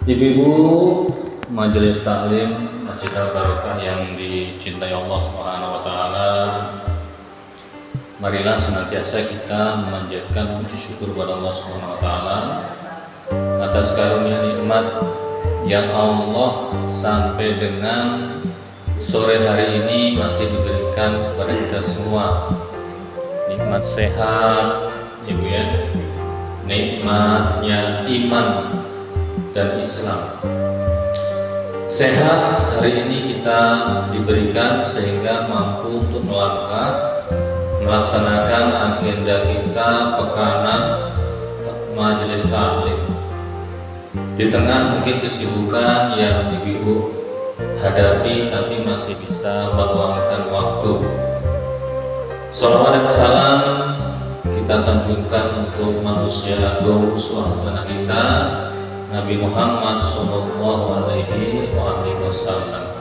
Ibu-ibu Majelis Taklim Masjid Al-Barokah yang dicintai Allah Subhanahu wa taala, marilah senantiasa kita memanjatkan puji syukur kepada Allah Subhanahu wa taala atas karunia nikmat yang Allah sampai dengan sore hari ini masih diberikan kepada kita semua. Nikmat sehat, Ibu ya. Nikmatnya iman dan Islam. Sehat hari ini kita diberikan sehingga mampu untuk melangkah melaksanakan agenda kita pekanan Majelis Taklim. Di tengah mungkin kesibukan yang ibu hadapi, tapi masih bisa meluangkan waktu. Salawat dan salam kita sanjungkan untuk manusia agung uswah hasanah kita, Nabi Muhammad Sallallahu Alaihi Wasallam,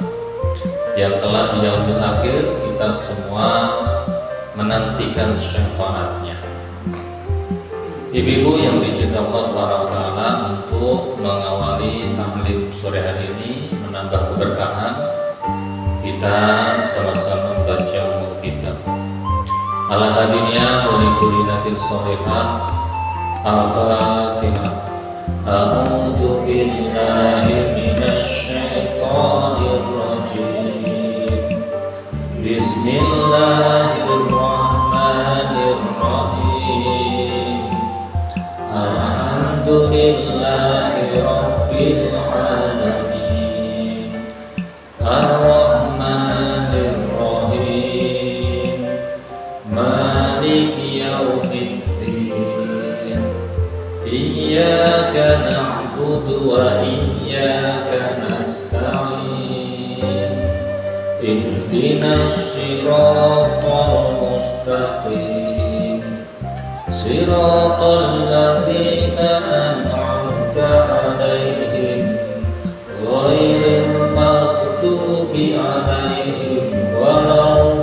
yang telah di yaumil akhir kita semua menantikan syafaatnya. Ibu-ibu yang dicintai Allah Subhanahu wa taala, untuk mengawali taklim sore hari ini menambah keberkahan, kita sama-sama membaca umur kitab ala hadinya wa likulli natin sholiha al-fatihah. A'udzu billahi minasy syaithanir rajim. Bismillahirrahmanirrahim. Alhamdulillahi rabbil alamin. Ar-Rahmanir Rahim. Maliki yaumiddin. Iyyaka na'budu wa iyyaka nasta'in. Ihdinas siratal mustaqim. Siratal ladzina an'amta 'alaihim ghairil maghdubi 'alaihim waladdallin.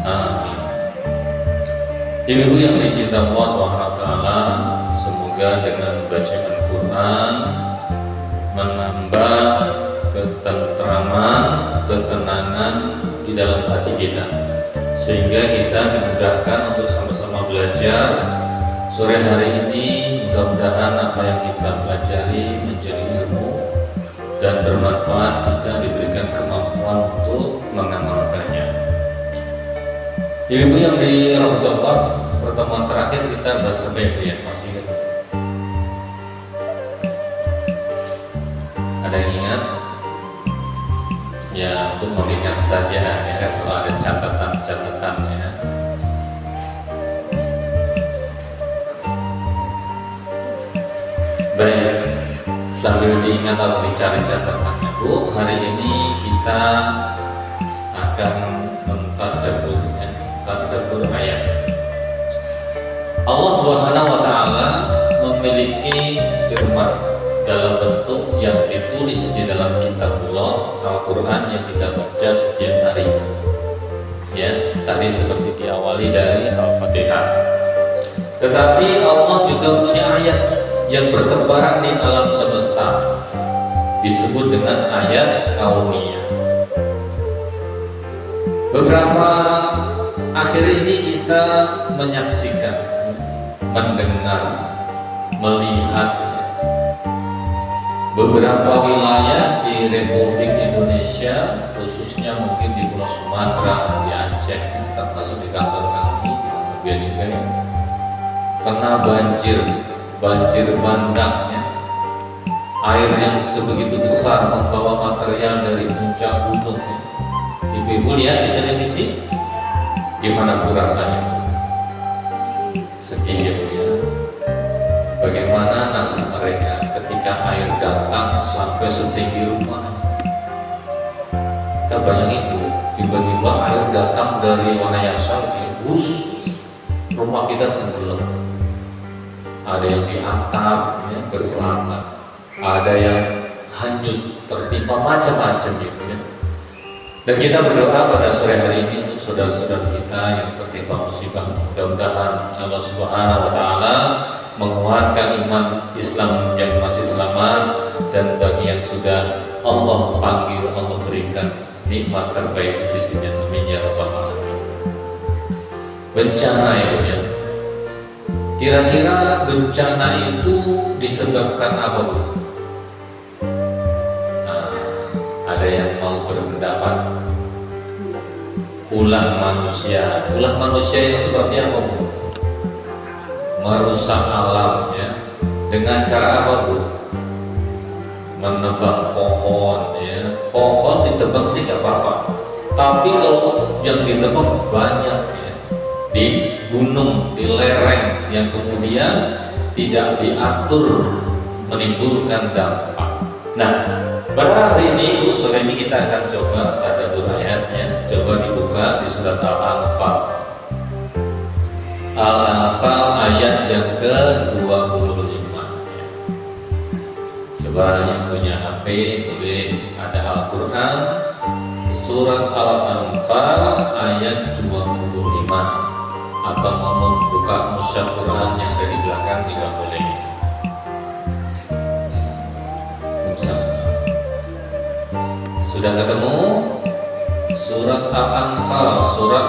Amin. Ibu yang dicintai Allah SWT, semoga dengan bacaan Quran menambah ketentraman, ketenangan di dalam hati kita, sehingga kita dimudahkan untuk sama-sama belajar sore hari ini. Mudah-mudahan apa yang kita pelajari menjadi ilmu dan bermanfaat, kita diberikan kemampuan untuk mengamalkannya. Ibu yang dirahmati Allah, pertemuan terakhir kita bahas apa ya? Masih ingat? Ada yang ingat? Ya, untuk mengingat saja ya, kalau ada catatan-catatannya. Baik, sambil diingat atau dicari catatannya, Bu, hari ini kita akan mentadabbur ayat. Allah Subhanahu wa taala memiliki firman dalam bentuk yang ditulis di dalam kitabullah Al-Quran yang kita baca setiap hari. Ya, tadi seperti diawali dari Al-Fatihah. Tetapi Allah juga punya ayat yang bertebaran di alam semesta, disebut dengan ayat kauniyah. Beberapa akhir ini kita menyaksikan, mendengar, melihat beberapa wilayah di Republik Indonesia, khususnya mungkin di Pulau Sumatera, di Aceh, termasuk di kantor kami di Bia juga ya, kena banjir bandang ya. Air yang sebegitu besar membawa material dari puncak gunung ya. Ibu-ibu lihat di televisi, gimana Bu rasanya? Sedih ya Bu ya. Bagaimana nasib mereka ketika air datang sampai setinggi rumah. Kita bayangin Bu, tiba-tiba air datang dari Wanayasa, bus rumah kita tenggelam. Ada yang di atap ya, berselamat, ada yang hanyut, tertimpa macam-macam gitu ya. Dan kita berdoa pada sore hari ini untuk saudara-saudara kita yang tertimpa tertimpa musibah. Mudah-mudahan Allah Subhanahu wa taala menguatkan iman Islam yang masih selamat, dan bagi yang sudah Allah panggil, Allah berikan nikmat terbaik di sisinya. Amin ya rabbal alamin. Bencana itu ya. Kira-kira bencana itu disebabkan apa, Bu? Nah, ada yang mau berpendapat ulah manusia. Ulah manusia yang seperti apa, Bu? Merusak alam ya. Dengan cara apa, Bu? Menebang pohon ya. Pohon ditebang sih gak apa-apa, tapi kalau yang ditebang banyak ya, di gunung, di lereng yang kemudian tidak diatur menimbulkan dampak. Nah, pada hari ini, Bu, sore ini kita akan coba tadabbur ayatnya. Coba dibuka di surat Al-Anfal. Al-Anfal ayat yang ke-25. Coba yang punya HP boleh ada Al-Quran, surat Al-Anfal ayat 25, atau mau membuka mushaf Quran yang ada di belakang juga boleh. Sudah ketemu surat Al-Anfal, surat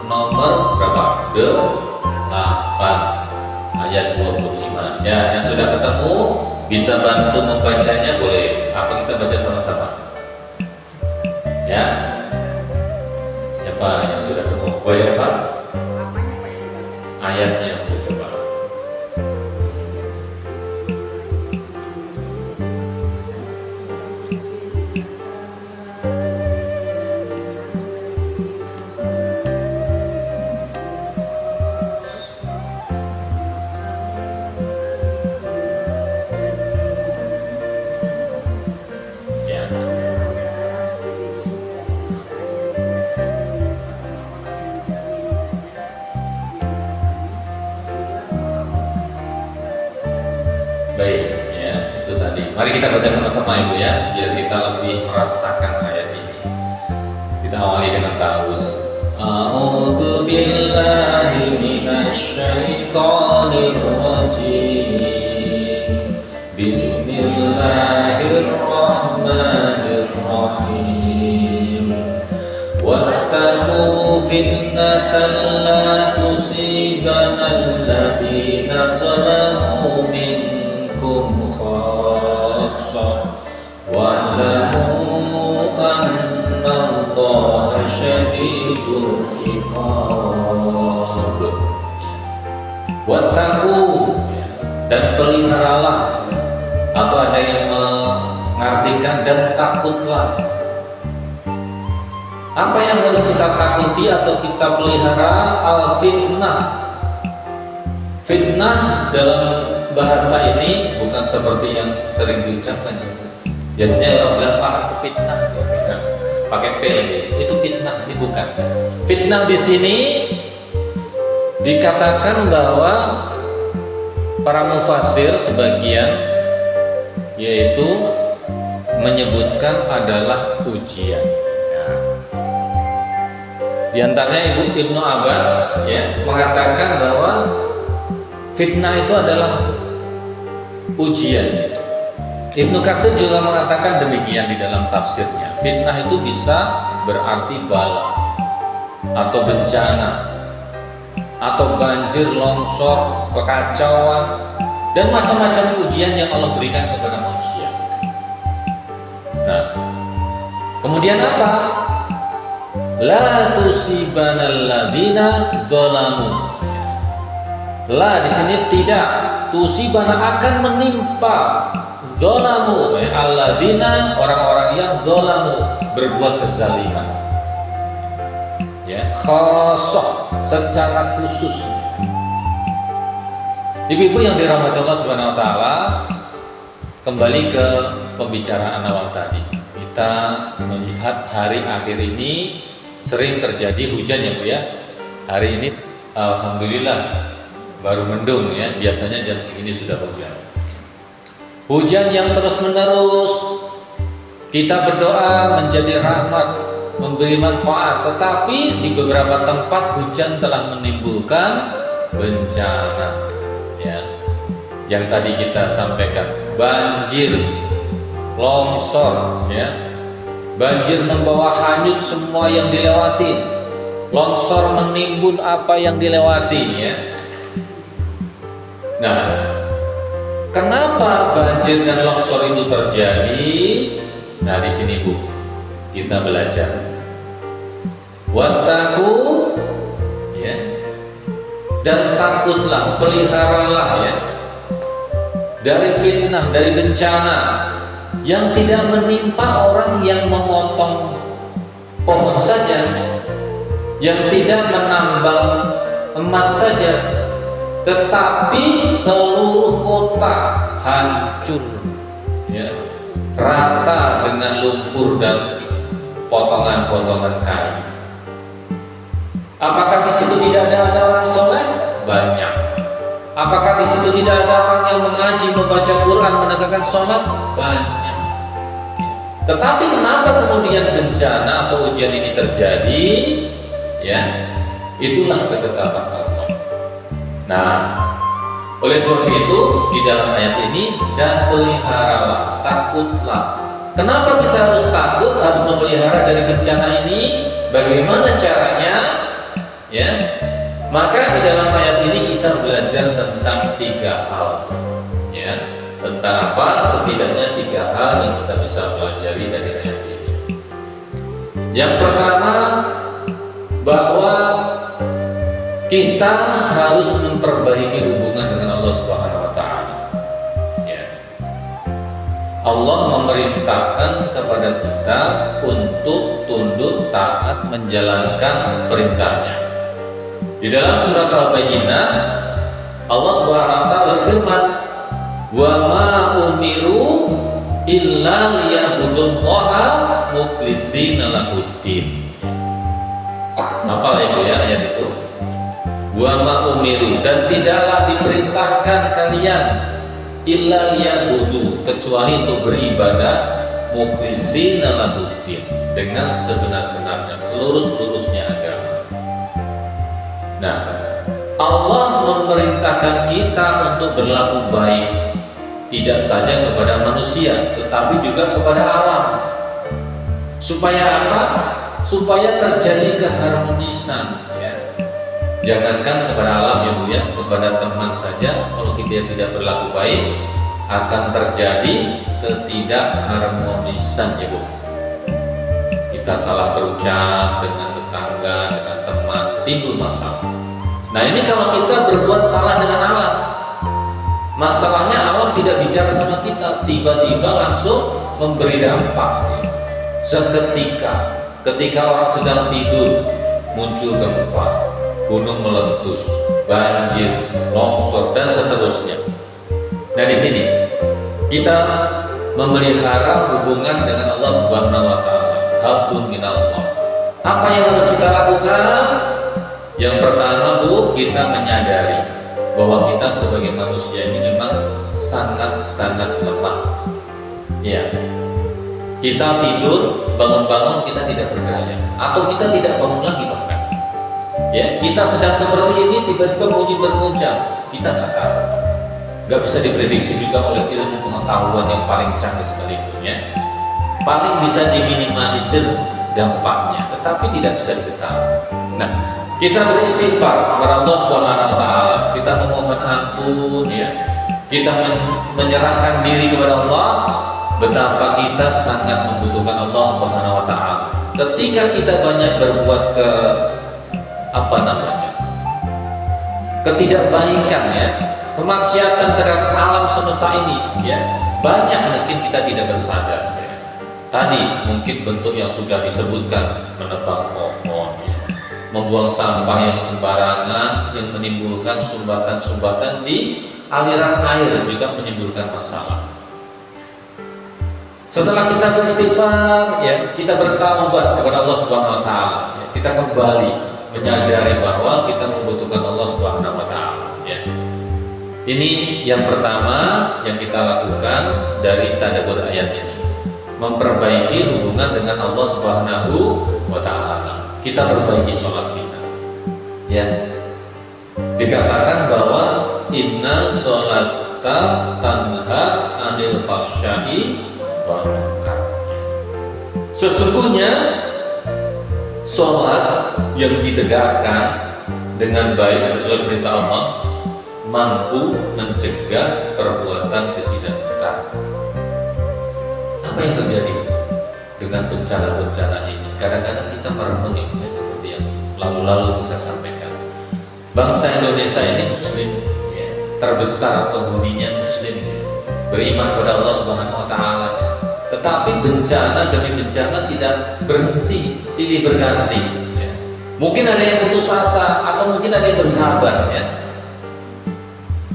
nomor berapa? 8 ayat 25. Ya, yang sudah ketemu bisa bantu membacanya boleh. Apa kita baca sama-sama? Ya. Siapa yang sudah ketemu? Boleh apa? Ayatnya, Bu, coba. Baik, ya, itu tadi. Mari kita baca sama-sama, Ibu ya, biar kita lebih merasakan ayat ini. Kita awali dengan ta'awuz. A'udzu billahi minasy syaithanir rajim. Bismillahirrahmanirrahim. Wattaqu fitnatan la tusibanna alladziina zalamu minkum khassah wa'lamu anna Allaha syadidul iqab. Wattaqu, dan peliharalah, atau ada yang mengartikan dan takutlah. Apa yang harus kita takuti atau kita pelihara? Al-fitnah. Fitnah dalam bahasa ini bukan seperti yang sering diucapkan. Biasanya orang bilang itu fitnah, pakai P ini. Itu fitnah, ini bukan. Fitnah di sini dikatakan bahwa para mufasir sebagian yaitu menyebutkan adalah ujian. Di antaranya Ibnu Abbas ya mengatakan bahwa fitnah itu adalah ujian. Ibnu Katsir juga mengatakan demikian di dalam tafsirnya. Fitnah itu bisa berarti bala atau bencana atau banjir, longsor, kekacauan, dan macam-macam ujian yang Allah berikan kepada manusia. Nah, kemudian apa? La tusibanal ladzina dzalamu. La di sini tidak, tusibana akan menimpa, dzalamu alladzina orang-orang yang dzalamu berbuat kezaliman. Ya, khassah secara khusus. Ibu-ibu yang dirahmati Allah Subhanahu wa taala, kembali ke pembicaraan awal tadi. Kita melihat hari akhir ini sering terjadi hujan ya Bu ya. Hari ini alhamdulillah baru mendung ya. Biasanya jam segini sudah hujan. Hujan yang terus menerus. Kita berdoa menjadi rahmat memberi manfaat, tetapi di beberapa tempat hujan telah menimbulkan bencana. Ya, yang tadi kita sampaikan, banjir, longsor, ya, banjir membawa hanyut semua yang dilewati, longsor menimbun apa yang dilewati, ya. Nah, kenapa banjir dan longsor itu terjadi? Nah, di sini Bu, kita belajar. Wattaqu, ya, dan takutlah, peliharalah, ya, dari fitnah, dari bencana yang tidak menimpa orang yang memotong pohon saja, yang tidak menambang emas saja, tetapi seluruh kota hancur, ya, rata dengan lumpur dan potongan-potongan kayu. Apakah di situ tidak ada orang soleh? Banyak. Apakah di situ tidak ada orang yang mengaji, membaca Quran, menegakkan sholat? Banyak. Tetapi kenapa kemudian bencana atau ujian ini terjadi? Ya, itulah ketetapan Allah. Nah, oleh sebab itu di dalam ayat ini, dan peliharalah, takutlah. Kenapa kita harus takut, harus memelihara dari bencana ini? Bagaimana caranya? Ya, maka di dalam ayat ini kita belajar tentang 3 hal. Ya, tentang apa? Setidaknya 3 hal yang kita bisa pelajari dari ayat ini. Yang pertama, bahwa kita harus memperbaiki hubungan dengan Allah Subhanahu wa taala. Ya. Allah memerintahkan kepada kita untuk tunduk taat menjalankan perintahnya. Di dalam surat Al-Bayyinah, Allah Subhanahu wa taala berfirman, "Wa ma umiru illa liya'budullaha mukhlishina lahuddin." Hafal ya Bu ya ayat itu. Wa ma umiru, dan tidaklah diperintahkan kalian illa liya'budu, kecuali untuk beribadah, mukhlishina lahuddin, dengan sebenar-benarnya, seluruh-seluruhnya agama. Nah, Allah memerintahkan kita untuk berlaku baik, tidak saja kepada manusia, tetapi juga kepada alam. Supaya apa? Supaya terjadi keharmonisan, ya. Jangankan kepada alam ya Bu ya, kepada teman saja kalau kita tidak berlaku baik akan terjadi ketidakharmonisan ya Bu. Kita salah berucap dengan tetangga, dengan teman, timbul masalah. Nah, ini kalau kita berbuat salah dengan alam, masalahnya alam tidak bicara sama kita, tiba-tiba langsung memberi dampak. Seketika, ketika orang sedang tidur, muncul gempa, gunung meletus, banjir, longsor, dan seterusnya. Nah, di sini kita memelihara hubungan dengan Allah Subhanahu wa taala. Hablum minallah. Apa yang harus kita lakukan? Yang pertama Bu, kita menyadari bahwa kita sebagai manusia ini memang sangat-sangat lemah. Ya, kita tidur, bangun-bangun kita tidak berdaya, atau kita tidak bangun lagi bahkan. Ya, kita sedang seperti ini, tiba-tiba bunyi berguncang, kita nggak tahu. Nggak bisa diprediksi juga oleh ilmu pengetahuan yang paling canggih sekalipun ya. Paling bisa diminimalisir dampaknya, tetapi tidak bisa diketahui. Nah, kita beristighfar kepada Allah Subhanahu wa taala, kita memohon ampun ya. Kita menyerahkan diri kepada Allah, betapa kita sangat membutuhkan Allah Subhanahu wa taala. Ketika kita banyak berbuat ketidakbaikan ya, kemaksiatan terhadap alam semesta ini ya, banyak mungkin kita tidak bersadar ya. Tadi mungkin bentuk yang sudah disebutkan, menebang pohon ya, membuang sampah yang sembarangan yang menimbulkan sumbatan-sumbatan di aliran air dan juga menimbulkan masalah. Setelah kita beristighfar ya, kita bertaubat kepada Allah Subhanahu wa taala ya, kita kembali menyadari bahwa kita membutuhkan Allah Subhanahu wa taala ya. Ini yang pertama yang kita lakukan dari tadabbur ayat ini. memperbaiki hubungan dengan Allah Subhanahu wa Ta'ala. Kita perbaiki sholat kita. Ya, dikatakan bahwa inna sholata tanha anil fahsya'i wal munkar. Sesungguhnya sholat yang ditegakkan dengan baik sesuai perintah Allah mampu mencegah perbuatan keji dan munkar. Apa yang terjadi dengan bencana-bencana ini? Kadang-kadang kita merenungi, ya, seperti yang lalu-lalu saya sampaikan. Bangsa Indonesia ini Muslim, ya, terbesar penghuninya Muslim, ya, beriman kepada Allah Subhanahu Wa Taala. Ya. Tetapi bencana demi bencana tidak berhenti, silih berganti. Ya. Mungkin ada yang putus asa atau mungkin ada yang bersabar. Ya.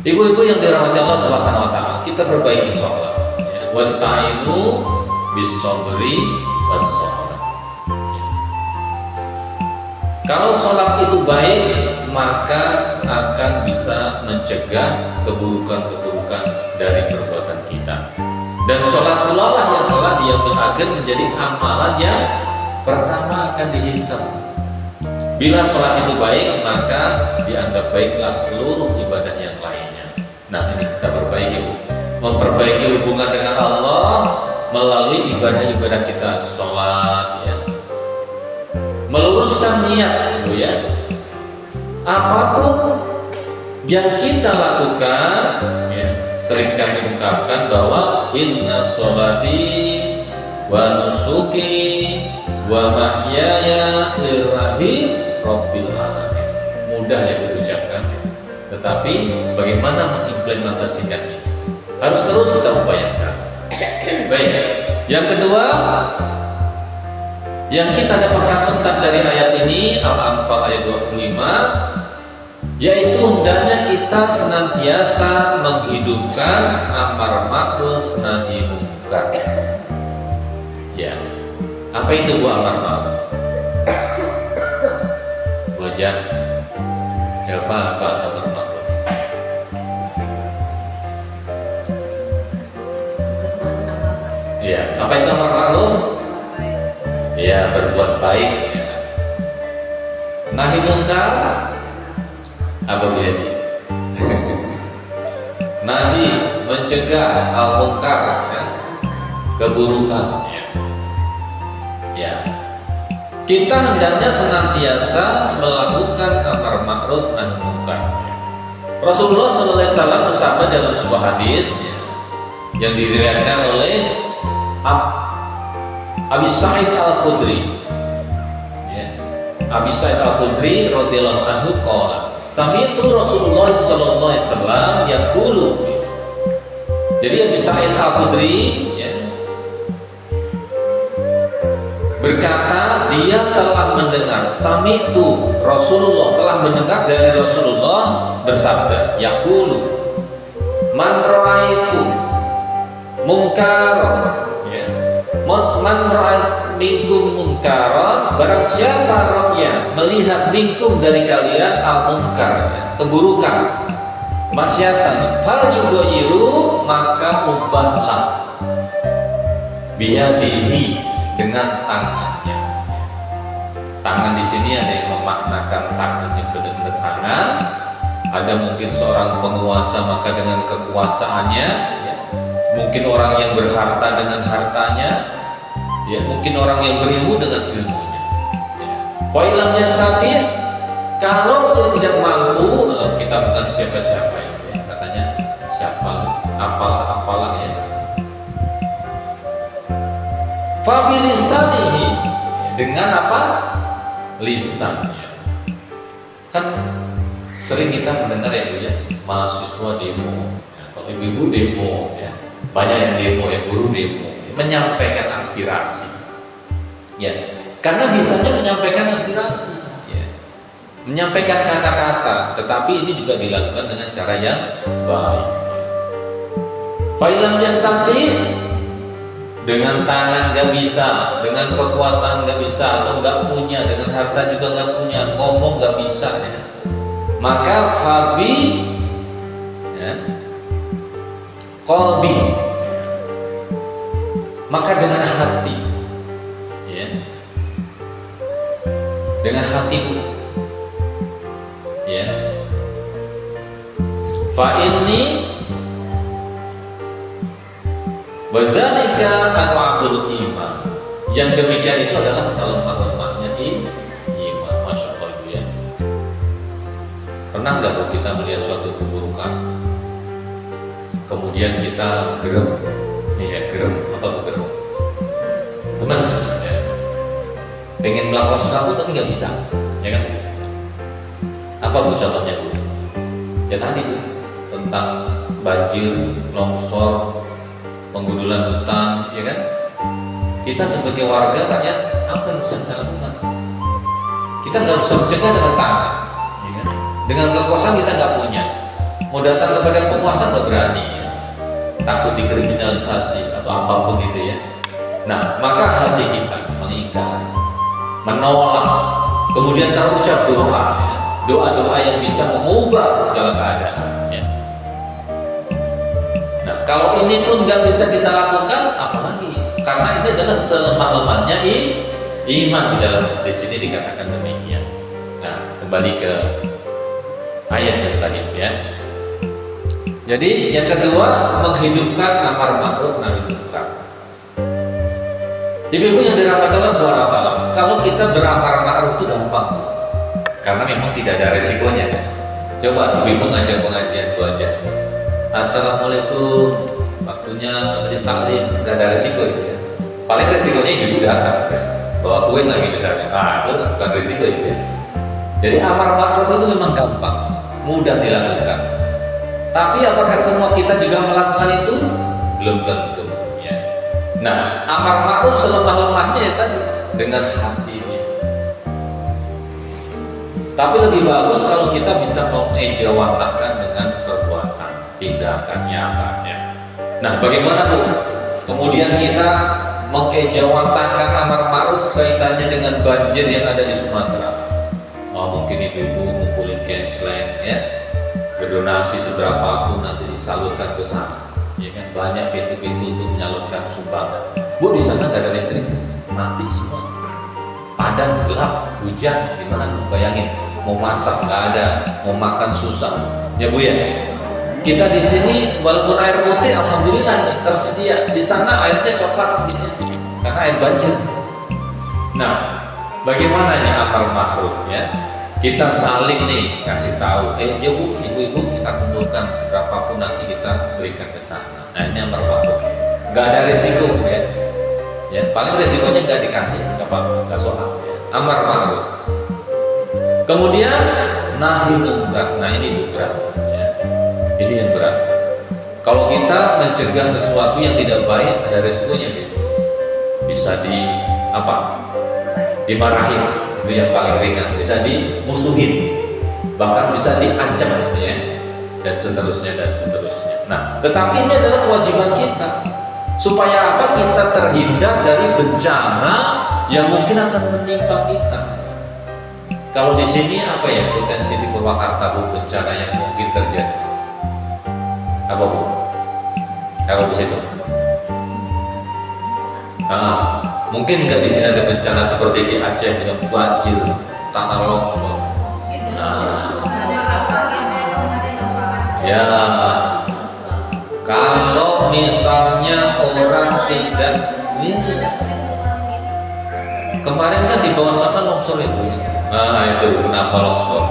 Ibu-ibu yang dirahmati Allah Subhanahu Wa Taala, kita perbaiki sholat. Wasta'inu bis-sabri was-shalah. Kalau sholat itu baik, maka akan bisa mencegah keburukan-keburukan dari perbuatan kita. Dan sholat pula lah yang telah diambil akhir menjadi amalan yang pertama akan dihisab. Bila sholat itu baik, maka dianggap baiklah seluruh ibadah yang lainnya. Nah, ini kita perbaiki, Bu. Memperbaiki hubungan dengan Allah melalui ibadah-ibadah kita, sholat, ya. Meluruskan niat, Bu, ya. Apapun yang kita lakukan, ya, sering kami ungkapkan bahwa inna sholati wa nusuki wa mahyaya lillahi rabbil alamin. Mudah ya diucapkan, tetapi bagaimana mengimplementasikan ini? Harus terus kita upayakan. Baik. Yang kedua, yang kita dapatkan pesan dari ayat ini, Al-Anfal ayat 25, yaitu hendaknya kita senantiasa menghidupkan amar ma'ruf nahi munkar. Ya. Apa itu Bu amar ma'ruf? Wajah Helva, apa amar ma'ruf? Ya, apa itu amar ma'ruf? Ya, berbuat baik. Ya. Nahi munkar apa Bu Haji? Nahi mencegah al-munkar, ya, keburukan. Ya. Ya. Kita hendaknya senantiasa melakukan amar ma'ruf nahi munkar. Rasulullah SAW bersabda dalam sebuah hadis, ya, yang diriwayatkan oleh Abi Sa'id Al-Khudri, ya. Abi Sa'id Al-Khudri radhiyallahu anhu qala sami'tu Rasulullah sallallahu alaihi wasallam yaqulu. Jadi Abi Sa'id Al-Khudri, ya, berkata dia telah mendengar, sami'tu Rasulullah, telah mendengar dari Rasulullah bersabda, yaqulu man ra'aitu munkar, man ra'at minkum munkaran, barang siapa rohnya melihat minkum dari kalian al-munkar, keburukan, maksiatan, fal yughayyiru, maka ubahlah biyadihi, dengan tangannya. Tangan di sini ada yang memaknakan tangan yang benar-benar tangan, ada mungkin seorang penguasa maka dengan kekuasaannya, ya. Mungkin orang yang berharta dengan hartanya, ya, mungkin orang yang berilmu dengan ilmunya. Wailam yastati, kalau dia tidak mampu, kita bukan siapa-siapa, ya, katanya siapa, apalah ya. Fabilisanihi, dengan apa? Lisannya. Kan sering kita mendengar ya Bu, ya, mahasiswa demo, atau ibu-ibu demo, ya. Banyak yang demo, ya, guru demo, menyampaikan aspirasi, ya, karena bisanya menyampaikan aspirasi, ya, menyampaikan kata-kata, tetapi ini juga dilakukan dengan cara yang baik. Fa'ilam yastati, dengan tangan gak bisa, dengan kekuasaan gak bisa, atau gak punya, dengan harta juga gak punya, ngomong gak bisa, ya, maka fabi, ya, qalbi, Maka dengan hati, ya, dengan hatiku, ya, fa inni wazalika adhaful iman. Yang demikian itu adalah selemah-lemahnya iman. Masya Allah, ya. Pernah nggak Bu kita melihat suatu keburukan, kemudian kita gerem, ya gerem, apa Bu gerem? Gemes, ya. Pengen melakukan sesuatu tapi nggak bisa, ya kan? Apa Bu contohnya Bu? Ya tadi Bu, tentang banjir, longsor, penggundulan hutan, ya kan? Kita sebagai warga rakyat, apa yang bisa kita lakukan? Kita nggak bisa mencegah dengan tangan, ya kan? Dengan kekuasaan kita nggak punya. Mau datang kepada penguasa nggak berani, ya? Takut dikriminalisasi atau apapun itu, ya. Nah, maka hati kita mengikat, menolak, kemudian terucap doa, ya. Doa-doa yang bisa mengubah segala keadaan, ya. Nah, kalau ini pun nggak bisa kita lakukan, apalagi? Karena ini adalah selemah-lemahnya iman di sini dikatakan demikian. Nah, kembali ke ayat yang tadi, ya. Jadi yang kedua, menghidupkan amar ma'ruf nahi munkar. Ibu-ibu yang dirahmati Allah Subhanahu wa taala, kalau kita beramar ma'ruf itu gampang. Karena memang tidak ada resikonya. Coba ibu-ibu ngajak pengajian itu aja. Assalamualaikum, waktunya majelis taklim, nggak ada resiko itu, ya. Paling resikonya ibu datang, ya. Bawa kue lagi misalnya. Itu bukan resiko itu, ya. Jadi amar ma'ruf itu memang gampang, mudah dilakukan. Tapi apakah semua kita juga melakukan itu? Belum tentu, ya. Nah, amar ma'ruf selemah-lemahnya ya tadi dengan hati. Tapi lebih bagus kalau kita bisa mengejawantahkan dengan perbuatan, tindakan nyata, ya. Nah, bagaimana Bu? Kemudian kita mengejawantahkan amar ma'ruf kaitannya dengan banjir yang ada di Sumatera. Mungkin ibu-ibu ngumpulin gensleng, ya, berdonasi seberapapun nanti disalurkan ke sana, ya kan? Banyak pintu-pintu untuk menyalurkan sumbangan. Bu, di sana nggak ada listrik, mati semua. Padang gelap, hujan, gimana Bu? Bayangin, mau masak nggak ada, mau makan susah, ya Bu, ya. Kita di sini walaupun air putih, alhamdulillah tersedia. Di sana airnya coklat, ya, karena air banjir. Nah, bagaimana nih amar ma'ruf, ya? Kita saling nih kasih tahu, ya Bu, ibu-ibu kita kumpulkan berapapun nanti kita berikan ke sana. Nah, ini amar ma'ruf, nggak ada resiko, ya. Ya, paling resikonya nggak dikasih, nggak apa-apa, nggak soal, ya. Amar ma'ruf. Kemudian nahi munkar. Nah, ini berat, ya. Ini yang berat. Kalau kita mencegah sesuatu yang tidak baik, ada resikonya, gitu. Bisa dimarahin, itu yang paling ringan. Bisa dimusuhin, bahkan bisa diancam, ya, dan seterusnya dan seterusnya. Nah, tetapi ini adalah kewajiban kita. Supaya apa? Kita terhindar dari bencana yang mungkin akan menimpa kita. Kalau di sini apa ya potensi di Purwakarta Bu, bencana yang mungkin terjadi? Apa Bu? Apa bisa itu? Mungkin nggak di sini ada bencana seperti di Aceh yang banjir, tanah longsor. Ya. Kalau misalnya orang tidak kemarin kan di bawah sana longsor itu. Nah, itu kenapa longsor?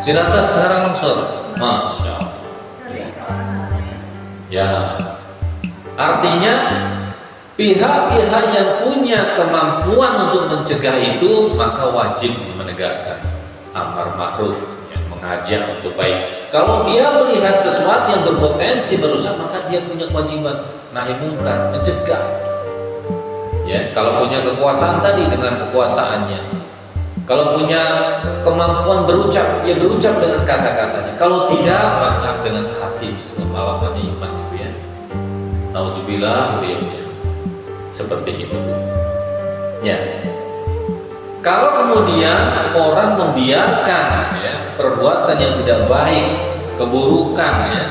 Cirata sekarang longsor. Masya Allah. Ya. Artinya pihak-pihak yang punya kemampuan untuk mencegah itu maka wajib menegakkan amar ma'ruf, mengajak untuk baik. Kalau dia melihat sesuatu yang berpotensi merusak, maka dia punya kewajiban nahi munkar, mencegah. Ya, kalau punya kekuasaan tadi dengan kekuasaannya. Kalau punya kemampuan berucap, ya berucap dengan kata-katanya. Kalau tidak, maka dengan hati selemah-lemahnya iman, gitu ya. Nauzubillah, ya. Seperti itu. Ya. Kalau kemudian orang membiarkan, ya, perbuatan yang tidak baik, keburukan, ya,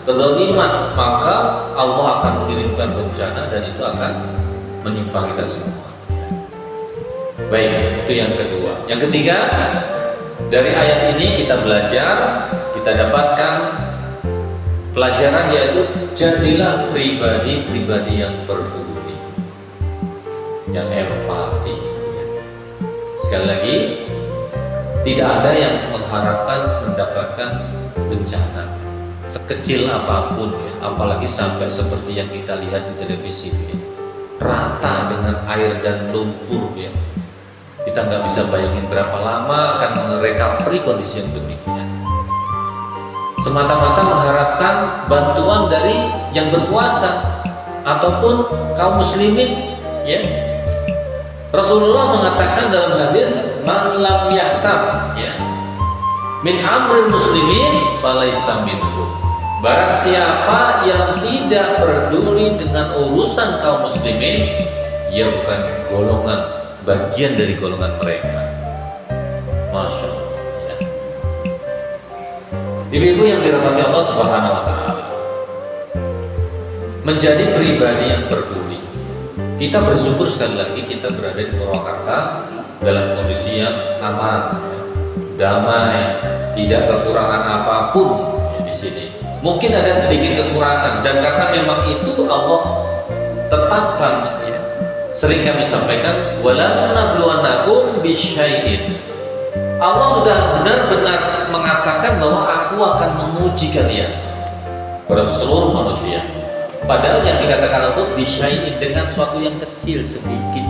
kezaliman, maka Allah akan mengirimkan bencana dan itu akan menimpa kita semua. Baik, itu yang kedua. Yang ketiga, dari ayat ini kita belajar, kita dapatkan pelajaran, yaitu jadilah pribadi-pribadi yang peduli, yang empati. Sekali lagi, tidak ada yang mengharapkan mendapatkan bencana sekecil apapun ya, apalagi sampai seperti yang kita lihat di televisi ya, rata dengan air dan lumpur ya. Kita nggak bisa bayangin berapa lama akan merecovery kondisi yang demikian. Semata-mata mengharapkan bantuan dari yang berkuasa ataupun kaum muslimin ya. Rasulullah mengatakan dalam hadis, man lam yahtam ya min amril muslimin falaisa minhum. Barang siapa yang tidak peduli dengan urusan kaum muslimin, ia bukan golongan, bagian dari golongan mereka. Masya Allah ya. Ibu-ibu yang dirahmati Allah Subhanahu wa Ta'ala, menjadi pribadi yang peduli. Kita bersyukur sekali lagi kita berada di Purwakarta dalam kondisi yang aman, damai, tidak kekurangan apapun ya, di sini. Mungkin ada sedikit kekurangan, dan karena memang itu Allah tetapkan ya. Sering kami sampaikan, wala nabluwannakum bisyai'in. Allah sudah benar-benar mengatakan bahwa aku akan menguji kalian, pada seluruh manusia. Padahal yang dikatakan itu bisyai'in, dengan suatu yang kecil, sedikit,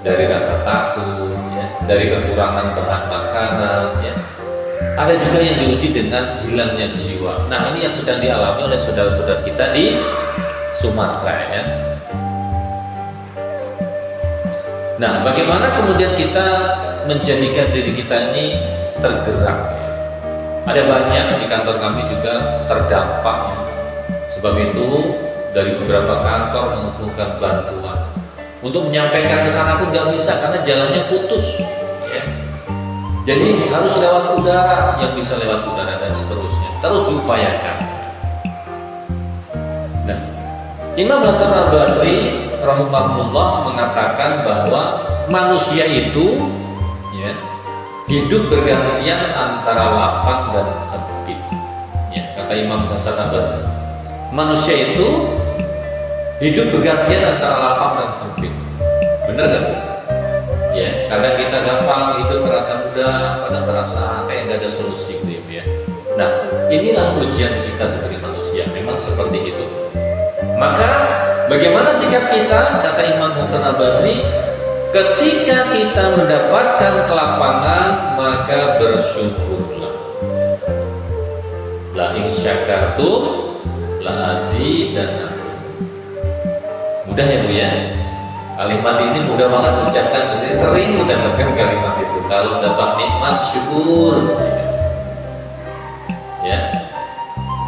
dari rasa takut ya, dari kekurangan bahan makanan ya. Ada juga yang diuji dengan hilangnya jiwa. Nah, ini yang sedang dialami oleh saudara-saudara kita di Sumatera ya. Nah, bagaimana kemudian kita menjadikan diri kita ini tergerak? Ada banyak di kantor kami juga terdampak ya. Sebab itu dari beberapa kantor mengumpulkan bantuan. Untuk menyampaikan ke sana pun nggak bisa karena jalannya putus ya. Jadi harus lewat udara, yang bisa lewat udara dan seterusnya. Terus diupayakan. Nah, Imam Hasan Al-Basri rahimahullah mengatakan bahwa manusia itu ya, hidup bergantian antara lapang dan sempit. Ya, kata Imam Hasan Al-Basri, manusia itu hidup bergantian antara lapang dan sempit. Benar kan? Ya, kadang kita gampang hidup terasa mudah, kadang terasa kayak nggak ada solusi gitu ya. Nah, inilah ujian kita sebagai manusia, memang seperti itu. Maka bagaimana sikap kita? Kata Imam Hasan Al-Basri, ketika kita mendapatkan kelapangan, maka bersyukurlah. La in syakartum la azidannakum. Mudah ya Bu ya? Kalimat ini mudah banget diucapkan, jadi sering mendapatkan kalimat itu. Kalau dapat nikmat, syukur ya.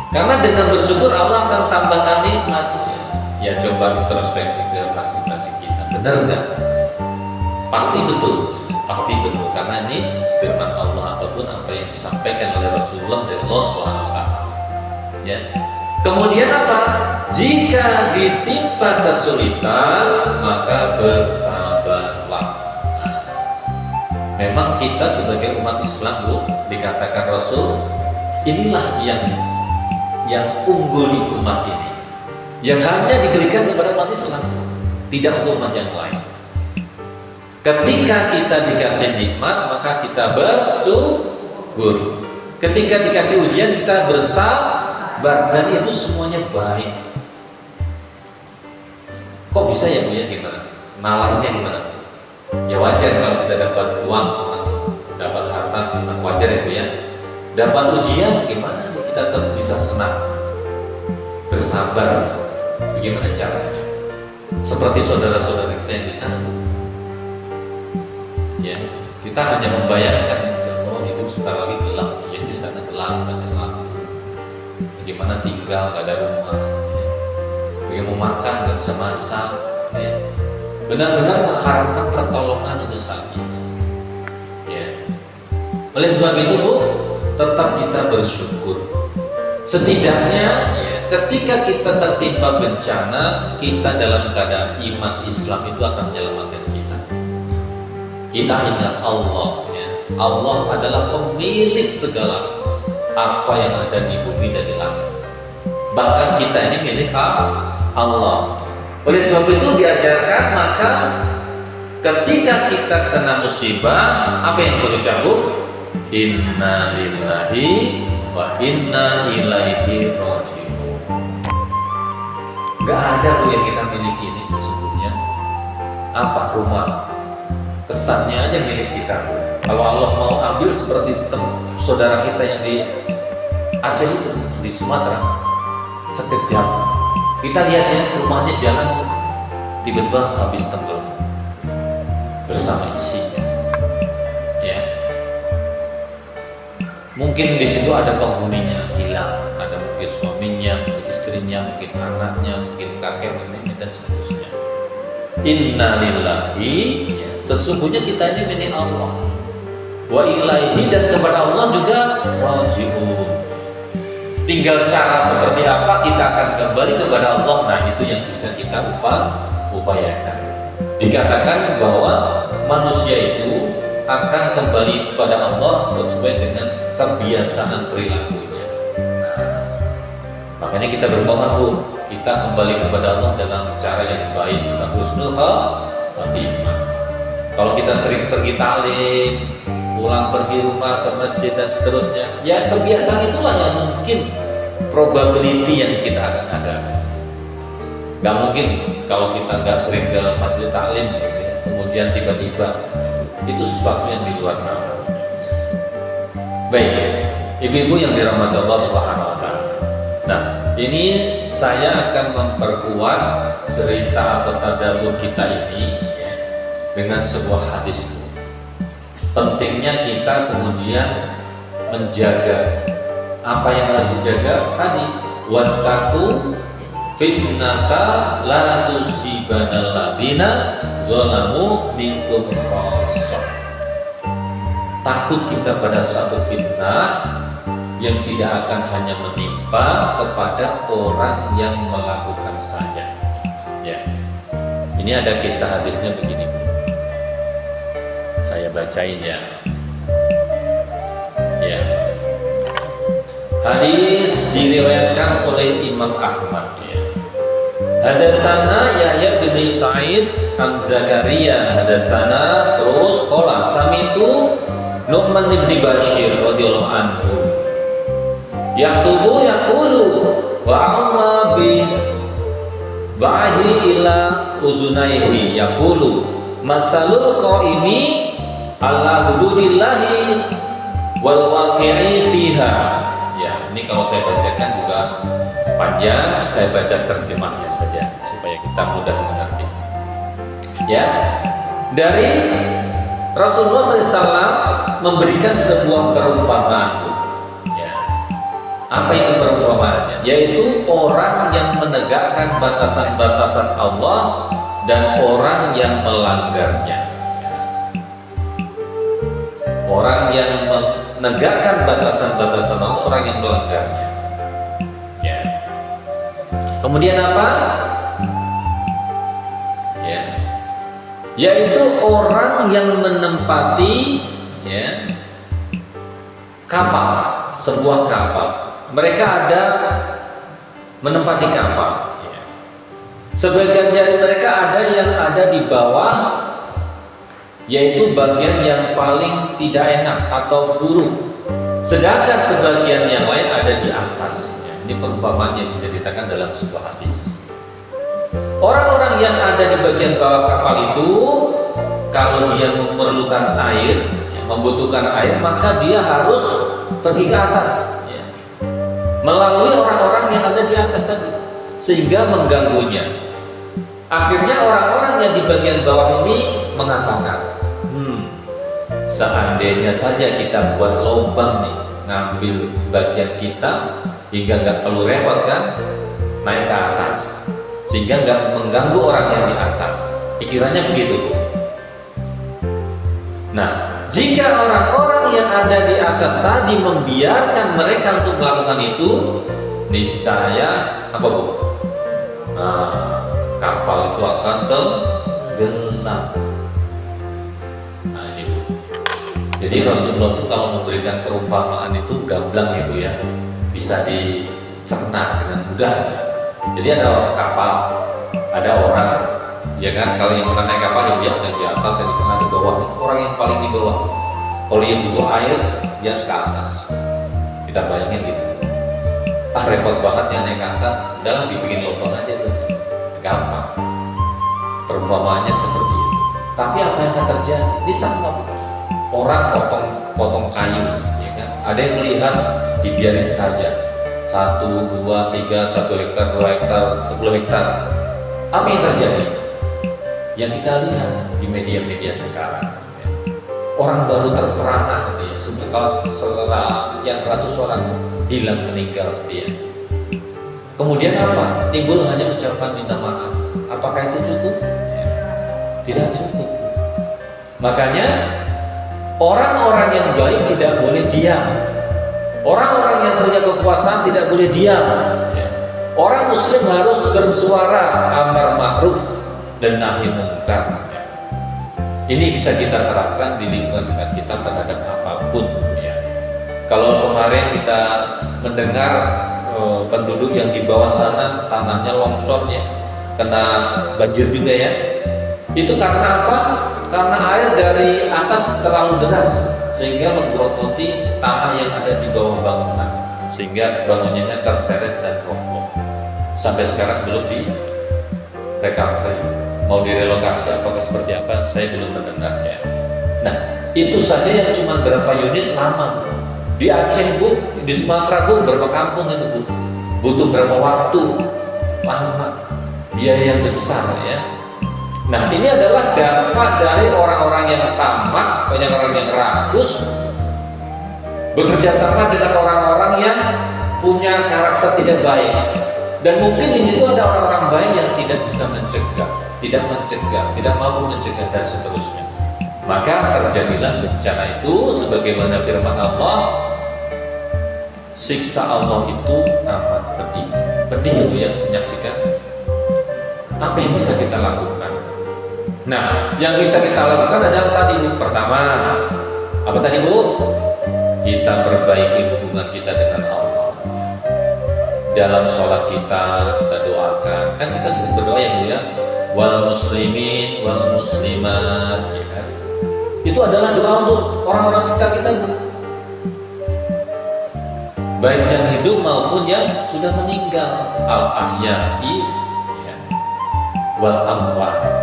Karena dengan bersyukur Allah akan tambahkan nikmat. Ya, coba introspeksi ke masing-masing kita. Benar nggak? Pasti betul, pasti betul. Karena ini firman Allah ataupun apa yang disampaikan oleh Rasulullah dari Allah Subhanahu wa Ta'ala. Ya. Kemudian apa? Jika ditimpa kesulitan, maka bersabarlah. Nah, memang kita sebagai umat Islam Bu, dikatakan Rasul, inilah yang unggul di umat ini, yang hanya diberikan kepada umat Islam, tidak untuk umat yang lain. Ketika kita dikasih nikmat, maka kita bersyukur. Ketika dikasih ujian, kita bersabar, dan itu semuanya baik. Kok bisa ya Bu ya? Gimana? Nalarnya gimana? Ya wajar kalau kita dapat uang senang, dapat harta senang, wajar ya Bu ya. Dapat ujian gimana? Kita tetap bisa senang, bersabar. Bagaimana caranya? Seperti saudara-saudara kita yang di sana. Ya, kita hanya membayangkan bahwa hidup sebentar lagi gelap, ya di sana gelap, ada lampu. Bagaimana tinggal, nggak ada rumah, ya. Bagaimana makan, nggak bisa masak, ya. Benar-benar mengharapkan pertolongan untuk saat ini. Ya. Oleh sebab itu Bu, tetap kita bersyukur. Setidaknya ya, ketika kita tertimpa bencana, kita dalam keadaan iman Islam itu akan menyelamatkan kita. Kita ingat Allah ya. Allah adalah pemilik segala apa yang ada di bumi dan di langit. Bahkan kita ini milik Allah. Oleh sebab itu diajarkan, maka ketika kita kena musibah, apa yang perlu cabut? Inna lillahi wa inna ilaihi raji'un. Gak ada Bu yang kita miliki ini sesungguhnya. Apa? Rumah. Kesannya aja milik kita. Kalau Allah mau ambil seperti saudara kita yang di Aceh itu, di Sumatera, sekejap kita lihat ya, rumahnya jalan tuh, tiba-tiba habis tenggelam bersama isinya. Ya, mungkin di situ ada penghuninya hilang, ada mungkin suaminya, mungkin istrinya, mungkin anaknya, mungkin kakek neneknya dan seterusnya. Inna lillahi, ya, sesungguhnya kita ini milik Allah. Wa ilaihi, dan kepada Allah juga raji'un. Tinggal cara seperti apa kita akan kembali kepada Allah. Nah, itu yang bisa kita upayakan. Dikatakan bahwa manusia itu akan kembali kepada Allah sesuai dengan kebiasaan perilakunya. Nah, makanya kita bermohon Bu, kita kembali kepada Allah dalam cara yang baik. Kita husnul khatimah. Kalau kita sering pergi taklim, pulang pergi rumah ke masjid dan seterusnya, ya kebiasaan itulah yang mungkin probability yang kita akan ada. Gak mungkin kalau kita gak sering ke masjid taklim gitu ya, kemudian tiba-tiba itu sesuatu yang di luar nalar. Baik, ibu-ibu yang dirahmati Allah Subhanahu wa Ta'ala. Nah, ini saya akan memperkuat cerita atau tadabbur kita ini ya, dengan sebuah hadis. Pentingnya kita kemudian menjaga apa yang harus dijaga tadi. Wattaqu fitnata la tusibanal ladzina zalamu minkum khassah. Takut kita pada satu fitnah yang tidak akan hanya menimpa kepada orang yang melakukan saja. Ya. Ini ada kisah hadisnya begini. Saya bacain ya. Ya. Hadis diriwayatkan oleh Imam Ahmad ya. Hadatsana Yahya bin Sa'id an Zakaria, hadatsana terus qala samitu Nu'man bin Bashir radhiyallahu anhu yaqulu wa amma bis bahi ila uzunaihi yaqulu masalul qaimi ala hududillahi wal waqi'i fiha. Ya, ini kalau saya bacakan juga panjang, saya baca terjemahnya saja supaya kita mudah mengerti. Ya, dari Rasulullah SAW memberikan sebuah perumpamaan. Ya, apa itu perumpamaannya? Yaitu orang yang menegakkan batasan-batasan Allah dan orang yang melanggarnya. Orang yang menegakkan batasan-batasan Allah, orang yang melanggarnya. Ya. Kemudian apa? Ya. Yaitu orang yang menempati ya, kapal, sebuah kapal. Mereka ada menempati kapal. Ya. Sebagian dari mereka ada yang ada di bawah, yaitu bagian yang paling tidak enak atau buruk. Sedangkan sebagian yang lain ada di atas. Ini perumpamaan yang diceritakan dalam sebuah hadis. Orang-orang yang ada di bagian bawah kapal itu, kalau dia memerlukan air, membutuhkan air, maka dia harus pergi ke atas, melalui orang-orang yang ada di atas tadi, sehingga mengganggunya. Akhirnya orang-orang yang di bagian bawah ini mengatakan, seandainya saja kita buat lubang nih, ngambil bagian kita hingga nggak perlu repot kan, naik ke atas, sehingga nggak mengganggu orang yang di atas. Pikirannya begitu, Bu. Nah, jika orang-orang yang ada di atas tadi membiarkan mereka untuk melakukan itu, niscaya apa Bu? Nah, kapal itu akan tenggelam. Nah ini Bu. Jadi Rasulullah itu kalau memberikan perumpamaan itu gamblang gitu ya, bisa dicerna dengan mudah. Jadi ada kapal, ada orang, ya kan? Kalau yang pernah naik kapal yang di atas, yang di tengah, di bawah. Orang yang paling di bawah. Kalau yang butuh air, dia harus ke atas. Kita bayangin gitu. Repot banget yang naik ke atas, udah dibikin lubang aja tuh, gampang. Perumpamaannya seperti itu. Tapi apa yang akan terjadi? Ini sama orang potong kayu, ya kan? Ada yang melihat dibiarin saja, 1, 2, 3, 1 hektar, 2 hektar, 10 hektar. Apa yang terjadi? Yang kita lihat di media-media sekarang, ya. Orang baru terperangah, gitu ya. Setelah yang ratus orang hilang meninggal, gitu ya. Kemudian apa? Timbul hanya ucapan minta maaf. Apakah itu cukup? Tidak cukup. Makanya orang-orang yang baik tidak boleh diam. Orang-orang yang punya kekuasaan tidak boleh diam. Orang muslim harus bersuara amar ma'ruf dan nahi mungkar. Ini bisa kita terapkan di lingkungan dekat kita terhadap apapun. Kalau kemarin kita mendengar penduduk yang di bawah sana tanahnya longsor ya, kena banjir juga ya. Itu karena apa? Karena air dari atas terlalu deras sehingga menggerogoti tanah yang ada di bawah bangunan, sehingga bangunannya terseret dan roboh. Sampai sekarang belum di recovery. Mau direlokasi apakah seperti apa? Saya belum mendengarnya. Nah, itu saja yang cuma berapa unit lama. Di Aceh Bu, di Sumatera Bu, berapa kampung itu Bu? Butuh berapa waktu? Lama. Biaya yang besar ya. Nah, ini adalah dampak dari orang-orang yang tamak, banyak orang yang rakus, bekerja sama dengan orang-orang yang punya karakter tidak baik. Dan mungkin di situ ada orang-orang baik yang tidak bisa mencegah, tidak mampu mencegah dan seterusnya. Maka terjadilah bencana itu sebagaimana firman Allah, siksa Allah itu amat pedih. Pedih ya Bu ya, menyaksikan. Apa yang bisa kita lakukan? Nah, yang bisa kita lakukan adalah tadi Bu. Pertama, apa tadi Bu? Kita perbaiki hubungan kita dengan Allah. Dalam sholat kita doakan. Kan kita sering berdoa ya Bu ya. Wal muslimin, wal muslimat, ya kan? Itu adalah doa untuk orang-orang sekitar kita Bu. Baik yang hidup maupun yang sudah meninggal. Al-ahya'i ya, wal amwat.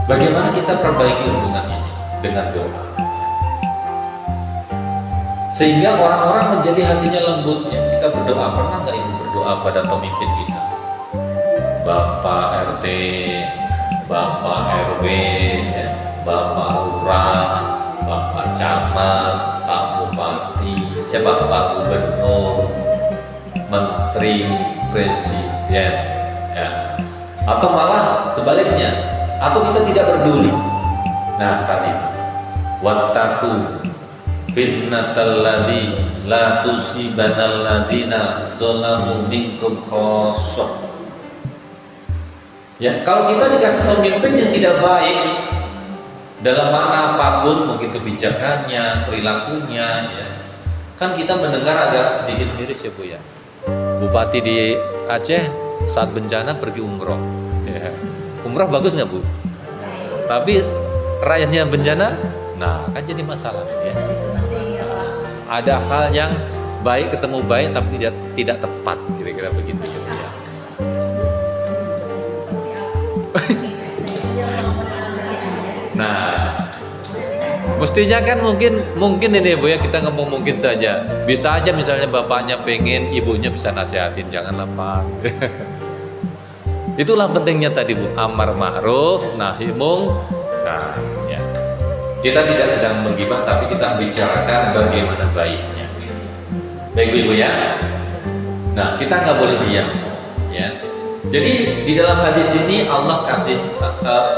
Bagaimana kita perbaiki hubungan ini? Dengan doa. Sehingga orang-orang menjadi hatinya lembut ya. Kita berdoa, pernah nggak Ibu berdoa pada pemimpin kita? Bapak RT, Bapak RW, ya, Bapak Lurah, Bapak Camat, Pak Bupati, siapa Pak Gubernur, Menteri, Presiden, ya. Atau malah sebaliknya, atau kita tidak peduli. Nah tadi itu, wattaku fitnatal ladzi la tusibanal ladzina zalamu minkum khassah. Ya, kalau kita dikasih pemimpin yang tidak baik dalam makna apapun, mungkin kebijakannya, perilakunya, ya, kan kita mendengar agak sedikit miris ya Bu ya. Bupati di Aceh saat bencana pergi umroh. Ya. Umroh bagus nggak Bu? Tapi rakyatnya bencana, nah kan jadi masalah ya. Ada hal yang baik ketemu baik tapi tidak tepat, kira-kira begitu ya. Nah, mestinya kan mungkin ini Bu ya, kita ngomong mungkin saja. Bisa aja misalnya bapaknya pengen, ibunya bisa nasihatin, janganlah Pak. Itulah pentingnya tadi Bu, amar ma'ruf nahi mungkar ya. Kita tidak sedang menggibah tapi kita bicarakan bagaimana baiknya. Baik Ibu ya. Nah, kita nggak boleh diam ya. Jadi di dalam hadis ini Allah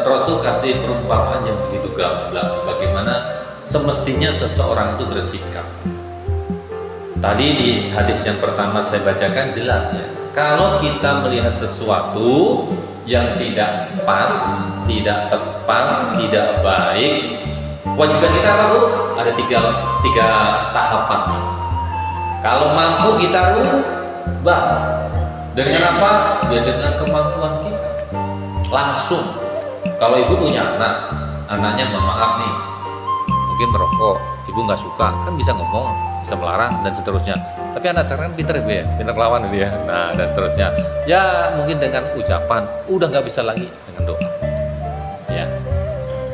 Rasul kasih perumpamaan yang begitu gamblang bagaimana semestinya seseorang itu bersikap. Tadi di hadis yang pertama saya bacakan jelas ya. Kalau kita melihat sesuatu yang tidak pas, tidak tepat, tidak baik, kewajiban kita apa Bu? Ada tiga tahapan. Kalau mampu kita rubah. Dengan apa? Ya dengan kemampuan kita. Langsung. Kalau ibu punya anak, anaknya mohon maaf nih, mungkin merokok, ibu nggak suka, kan bisa ngomong, bisa melarang dan seterusnya. Tapi anak sekarang kan pinter ya, pinter lawan gitu ya. Nah dan seterusnya. Ya mungkin dengan ucapan, udah nggak bisa lagi dengan doa. Ya,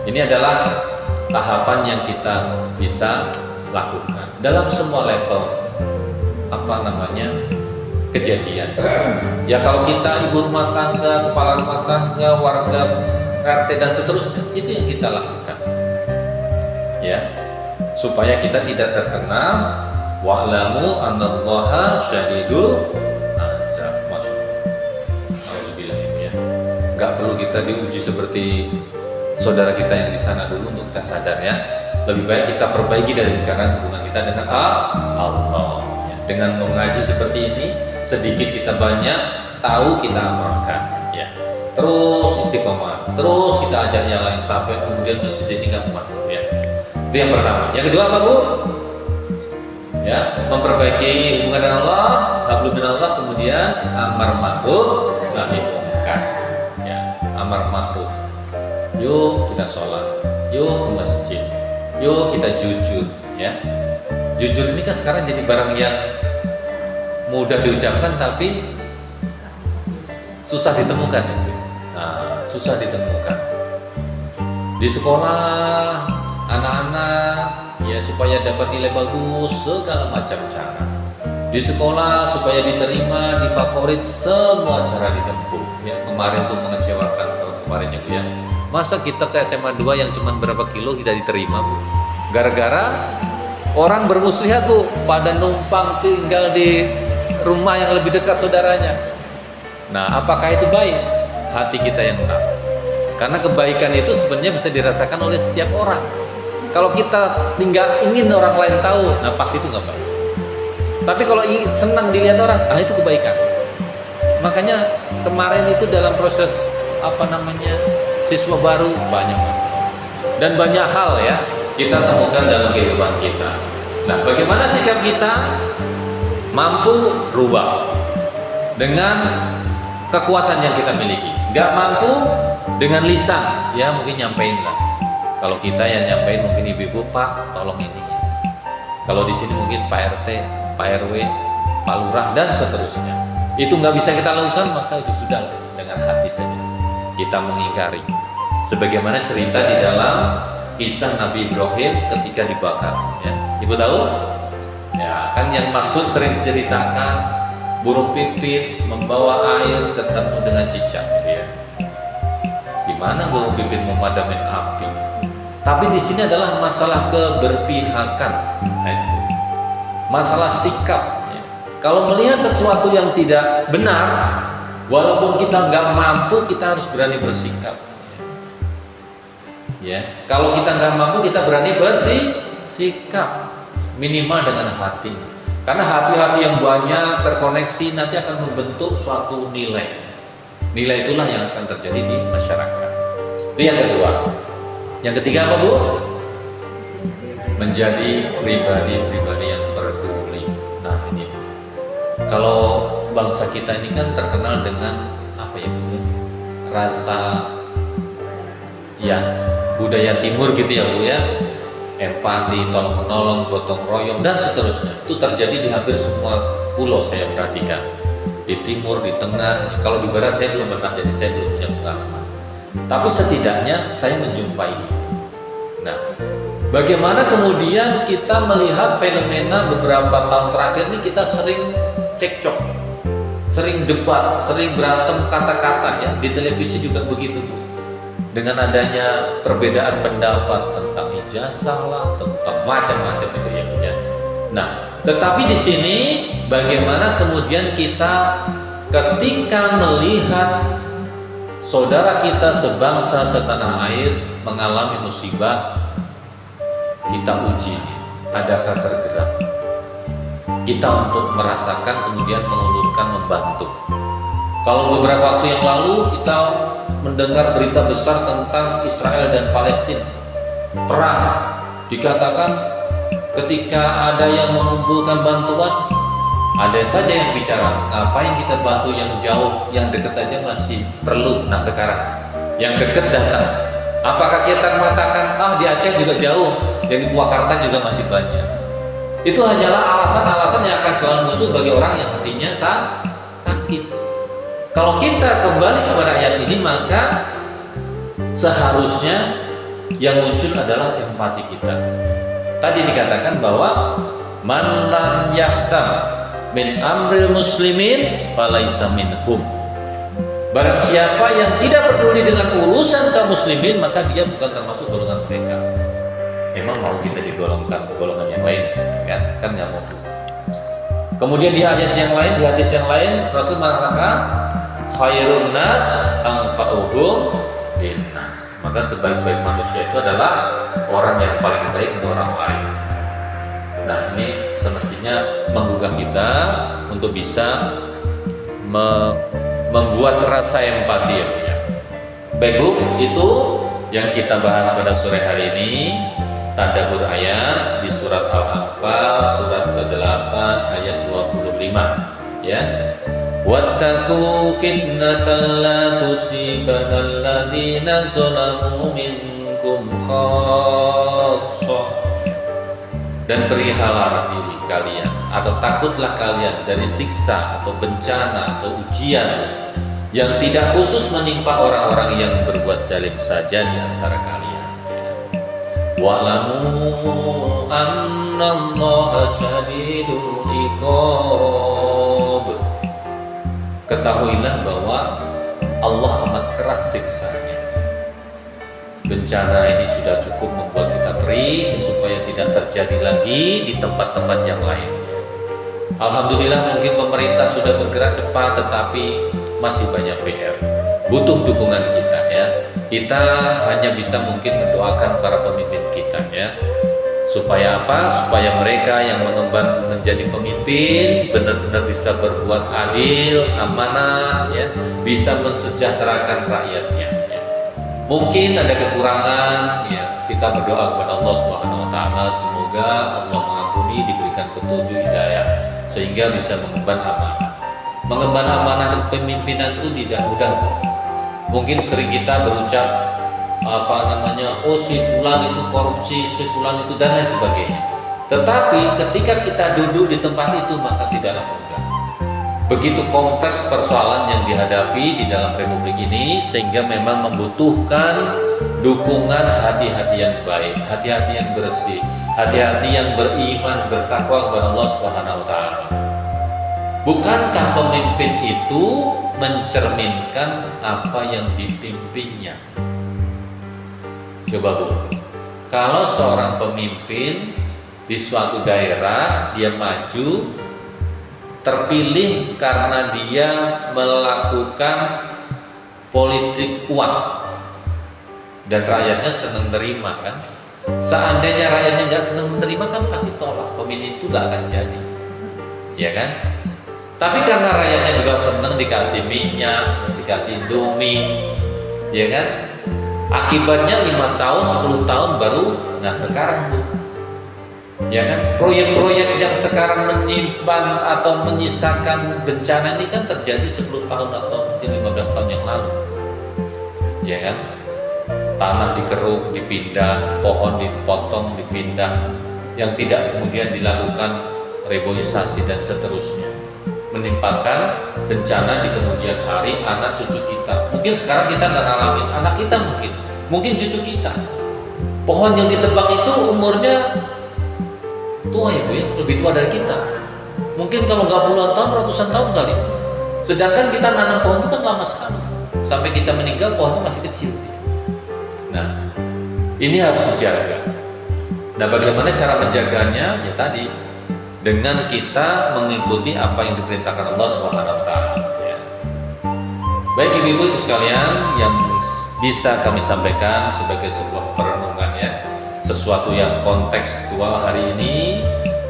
ini adalah tahapan yang kita bisa lakukan dalam semua level kejadian. Ya kalau kita ibu rumah tangga, kepala rumah tangga, warga RT dan seterusnya, itu yang kita lakukan. Ya, supaya kita tidak terkenal wa'lamu annallaha syadidul azab. Alhamdulillah ya. Enggak perlu kita diuji seperti saudara kita yang di sana dulu untuk kita sadar ya. Lebih baik kita perbaiki dari sekarang hubungan kita dengan Allah. Ya. Dengan mengaji seperti ini, sedikit kita banyak tahu kita amalkan ya. Terus istiqomah, terus kita ajak yang lain sampai kemudian masjid ini nggak muat ya. Itu yang pertama. Yang kedua apa Bu? Ya, memperbaiki hubungan dengan Allah, hablum minallah, kemudian amar ma'ruf nahi munkar. Ya, amar ma'ruf. Yuk kita sholat, yuk ke masjid, yuk kita jujur ya. Jujur ini kan sekarang jadi barang yang mudah diucapkan tapi susah ditemukan. Nah, susah ditemukan. Di sekolah anak-anak ya supaya dapat nilai bagus segala macam cara. Di sekolah supaya diterima, difavorit, semua cara ditempuh. Ya, kemarin tuh mengecewakan kemarin ya Bu ya. Masa kita ke SMA 2 yang cuma berapa kilo kita diterima Bu? Gara-gara orang bermuslihat Bu, pada numpang tinggal di rumah yang lebih dekat saudaranya. Nah, apakah itu baik? Hati kita yang tahu. Karena kebaikan itu sebenarnya bisa dirasakan oleh setiap orang. Kalau kita nggak ingin orang lain tahu, nah pasti itu nggak baik. Tapi kalau senang dilihat orang, itu kebaikan. Makanya kemarin itu dalam proses siswa baru banyak masalah dan banyak hal ya kita temukan dalam kehidupan kita. Nah, bagaimana sikap kita? Mampu rubah dengan kekuatan yang kita miliki. Gak mampu dengan lisan, ya mungkin nyampein lah. Kalau kita yang nyampein mungkin ibu-ibu, Pak tolong ini. Kalau di sini mungkin Pak RT, Pak RW, Pak Lurah dan seterusnya. Itu nggak bisa kita lakukan, maka itu sudah dengan hati saja kita mengingkari. Sebagaimana cerita di dalam kisah Nabi Ibrahim ketika dibakar. Ya, ibu tahu? Ya, kan yang maksud sering diceritakan burung pipit membawa air ketemu dengan cicak. Ya. Gimana burung pipit memadamkan api? Tapi di sini adalah masalah keberpihakan. Nah, itu masalah sikap. Ya. Kalau melihat sesuatu yang tidak benar, walaupun kita nggak mampu, kita harus berani bersikap. Ya, kalau kita nggak mampu, kita berani bersikap. Minimal dengan hati, karena hati-hati yang banyak terkoneksi nanti akan membentuk suatu nilai. Nilai itulah yang akan terjadi di masyarakat. Itu yang kedua. Yang ketiga apa Bu? Menjadi pribadi-pribadi yang peduli. Nah ini, kalau bangsa kita ini kan terkenal dengan apa ya Bu ya? Rasa ya budaya timur gitu ya Bu ya. Empati, tolong menolong, gotong royong dan seterusnya. Itu terjadi di hampir semua pulau saya perhatikan. Di timur, di tengah, kalau di barat saya belum pernah, jadi saya belum punya pengalaman. Tapi setidaknya saya menjumpai itu. Nah, bagaimana kemudian kita melihat fenomena beberapa tahun terakhir ini, kita sering cekcok, sering debat, sering berantem kata-kata ya. Di televisi juga begitu Bu. Dengan adanya perbedaan pendapat tentang ijazah lah, tentang macam-macam itu ya punya. Nah, tetapi di sini bagaimana kemudian kita ketika melihat saudara kita sebangsa setanah air mengalami musibah, kita uji, adakah tergerak? kita untuk merasakan kemudian mengulurkan membantu. Kalau beberapa waktu yang lalu kita mendengar berita besar tentang Israel dan Palestina perang, dikatakan ketika ada yang mengumpulkan bantuan, ada saja yang bicara, ngapain kita bantu yang jauh, yang dekat aja masih perlu. Nah sekarang yang dekat datang, apakah kita mengatakan di Aceh juga jauh, dan di Purwakarta juga masih banyak? Itu hanyalah alasan-alasan yang akan selalu muncul bagi orang yang hatinya sakit. Kalau kita kembali kepada ayat ini, maka seharusnya yang muncul adalah empati kita. Tadi dikatakan bahwa man lam yahtam min amril muslimin falaisa minhum. Barang siapa yang tidak peduli dengan urusan kaum muslimin, maka dia bukan termasuk golongan mereka. Emang mau kita digolongkan golongan yang lain, kan nggak mau. Kemudian di ayat yang lain, di hadis yang lain, Rasul mengatakan khairun nas anfa'uhum linnas. Maka sebaik-baik manusia itu adalah orang yang paling baik untuk orang lain. Nah ini semestinya menggugah kita untuk bisa membuat rasa empati ya. Baik Bu, itu yang kita bahas pada sore hari ini. Tadabbur ayat di surat Al-Anfal surat ke-8 ayat 25 ya. Wattaqu fitnatan la tusibanal ladzina zalamu minkum khassah. Dan perihalalah diri kalian atau takutlah kalian dari siksa atau bencana atau ujian yang tidak khusus menimpa orang-orang yang berbuat zalim saja di antara kalian. Wa'lamu annallaha syadidul iqab. Ketahuilah bahwa Allah amat keras siksanya. Bencana ini sudah cukup membuat kita perih supaya tidak terjadi lagi di tempat-tempat yang lain. Alhamdulillah mungkin pemerintah sudah bergerak cepat, tetapi masih banyak PR. Butuh dukungan kita ya. Kita hanya bisa mungkin mendoakan para pemimpin kita ya. Supaya apa? Supaya mereka yang mengemban menjadi pemimpin benar-benar bisa berbuat adil, amanah ya, bisa mensejahterakan rakyatnya ya. Mungkin ada kekurangan ya, kita berdoa kepada Allah Subhanahu wa taala semoga Allah mengampuni, diberikan petunjuk hidayah sehingga bisa mengemban amanah. Mengemban amanah kepemimpinan itu tidak mudah. Mungkin sering kita berucap si fulan itu korupsi, si fulan itu dan lain sebagainya. Tetapi ketika kita duduk di tempat itu maka tidaklah mudah. Begitu kompleks persoalan yang dihadapi di dalam republik ini sehingga memang membutuhkan dukungan hati-hati yang baik, hati-hati yang bersih, hati-hati yang beriman, bertakwa kepada Allah Subhanahu wa taala. Bukankah pemimpin itu mencerminkan apa yang dipimpinnya? Coba Bu, kalau seorang pemimpin di suatu daerah dia maju, terpilih karena dia melakukan politik uang dan rakyatnya senang terima kan? Seandainya rakyatnya nggak senang menerima kan pasti tolak, pemilih itu nggak akan jadi, ya kan? Tapi karena rakyatnya juga senang dikasih minyak, dikasih Indomie, ya kan? Akibatnya 5 tahun, 10 tahun baru, nah sekarang Bu, ya kan? Proyek-proyek yang sekarang menyimpan atau menyisakan bencana ini kan terjadi 10 tahun atau mungkin 15 tahun yang lalu, ya kan? Tanah dikeruk, dipindah, pohon dipotong, dipindah, yang tidak kemudian dilakukan reboisasi dan seterusnya. Menimpakan bencana di kemudian hari anak cucu kita. Mungkin sekarang kita nggak ngalamin, anak kita mungkin cucu kita. Pohon yang ditebang itu umurnya tua ya Bu ya, lebih tua dari kita. Mungkin kalau nggak puluhan tahun, ratusan tahun kali. Sedangkan kita nanam pohon itu kan lama sekali. Sampai kita meninggal pohonnya masih kecil. Nah, ini harus dijaga. Nah, bagaimana cara menjaganya? Ya tadi, dengan kita mengikuti apa yang diperintahkan Allah Subhanahu wa taala ya. Baik Ibu-ibu itu sekalian yang bisa kami sampaikan sebagai sebuah perenungan ya, sesuatu yang kontekstual hari ini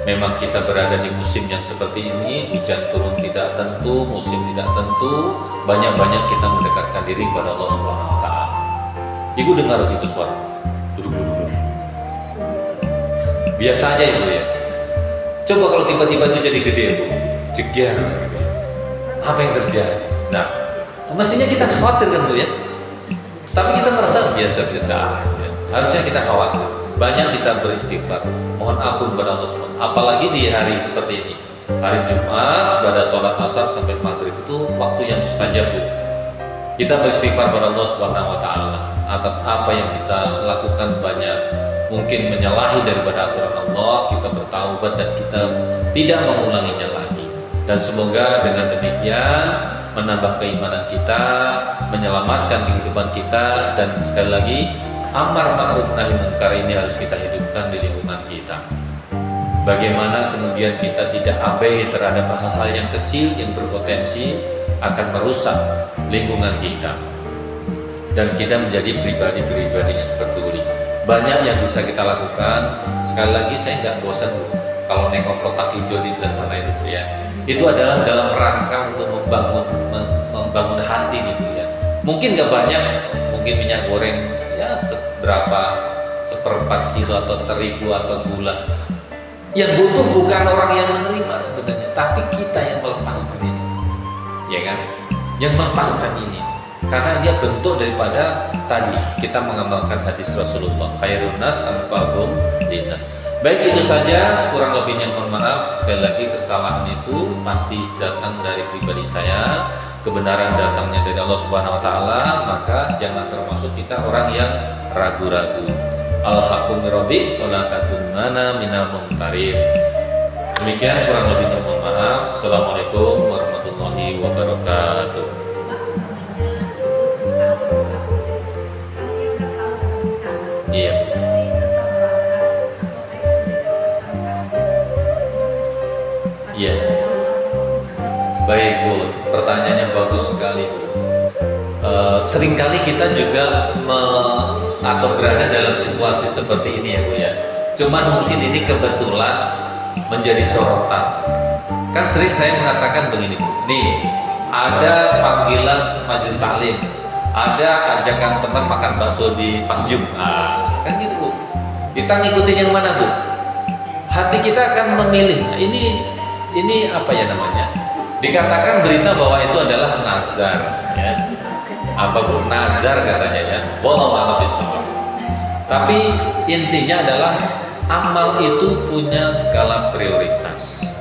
memang kita berada di musim yang seperti ini, hujan turun tidak tentu, musim tidak tentu, banyak-banyak kita mendekatkan diri kepada Allah Subhanahu wa taala. Ibu dengar itu suara. Duduk. Biasa aja Ibu ya. Coba kalau tiba-tiba itu jadi gede Bu, jeger. Apa yang terjadi? Nah, mestinya kita khawatir kan Bu ya. Tapi kita merasa biasa-biasa aja. Harusnya kita khawatir. Banyak kita beristighfar, mohon ampun kepada Allah SWT. Apalagi di hari seperti ini, hari Jumat, pada sholat asar sampai maghrib itu waktu yang mustajab Bu. Kita beristighfar kepada Allah Subhanahu wa taala atas apa yang kita lakukan, banyak mungkin menyalahi daripada aturan Allah, kita bertaubat dan kita tidak mengulanginya lagi. Dan semoga dengan demikian menambah keimanan kita, menyelamatkan kehidupan kita, dan sekali lagi amar ma'ruf nahi munkar ini harus kita hidupkan di lingkungan kita. Bagaimana kemudian kita tidak abai terhadap hal-hal yang kecil yang berpotensi akan merusak lingkungan kita, dan kita menjadi pribadi-pribadi yang peduli. Banyak yang bisa kita lakukan. Sekali lagi saya nggak bosan Bu kalau nengok kotak hijau di belah sana itu ya. Itu adalah dalam rangka untuk membangun hati nih Bu ya. Mungkin nggak banyak, mungkin minyak goreng ya seperempat kilo atau terigu atau gula. Yang butuh bukan orang yang menerima sebenarnya, tapi kita yang melepaskan ini, ya kan? Yang melepaskan ini, karena dia bentuk daripada tadi kita mengamalkan hadis Rasulullah, khairun nas anfa'uhum linnas. Baik, itu saja, kurang lebihnya mohon maaf. Sekali lagi kesalahan itu pasti datang dari pribadi saya. Kebenaran datangnya dari Allah Subhanahu wa taala, maka jangan termasuk kita orang yang ragu-ragu. Al-haqqu min rabbik fala takunanna minal mumtarin. Demikian kurang lebihnya mohon maaf. Assalamualaikum warahmatullahi wabarakatuh. Iya. Iya. Baik Bu, pertanyaannya bagus sekali Bu. Seringkali kita juga atau berada dalam situasi seperti ini ya Bu ya. Cuman mungkin ini kebetulan menjadi sorotan. Kan sering saya mengatakan begini Bu, nih ada panggilan majelis taklim, ada ajakan teman makan bakso di pas Jumat, kan gitu Bu. Kita ngikutin yang mana Bu? Hati kita akan memilih. Ini apa ya namanya? Dikatakan berita bahwa itu adalah nazar, ya. Apa Bu? Nazar katanya ya. Wallahu a'lam bishawab. Tapi intinya adalah amal itu punya skala prioritas,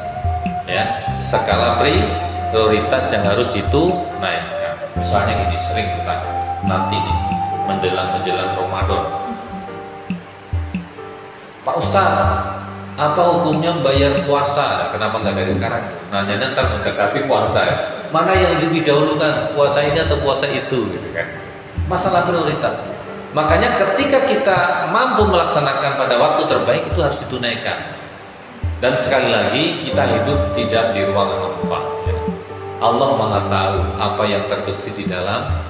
ya. Skala prioritas yang harus dinaikkan. Misalnya gini, sering bertanya, nanti nih menjelang Ramadan, Pak Ustadz, apa hukumnya bayar puasa? Nah, kenapa nggak dari sekarang? Nanya ntar mendekati puasa ya. Mana yang lebih dahulukan, puasa ini atau puasa itu, gitu kan? Masalah prioritas. Makanya ketika kita mampu melaksanakan pada waktu terbaik, itu harus ditunaikan. Dan sekali lagi, kita hidup tidak di ruang hampa, ya. Allah Maha tahu apa yang terbesit di dalam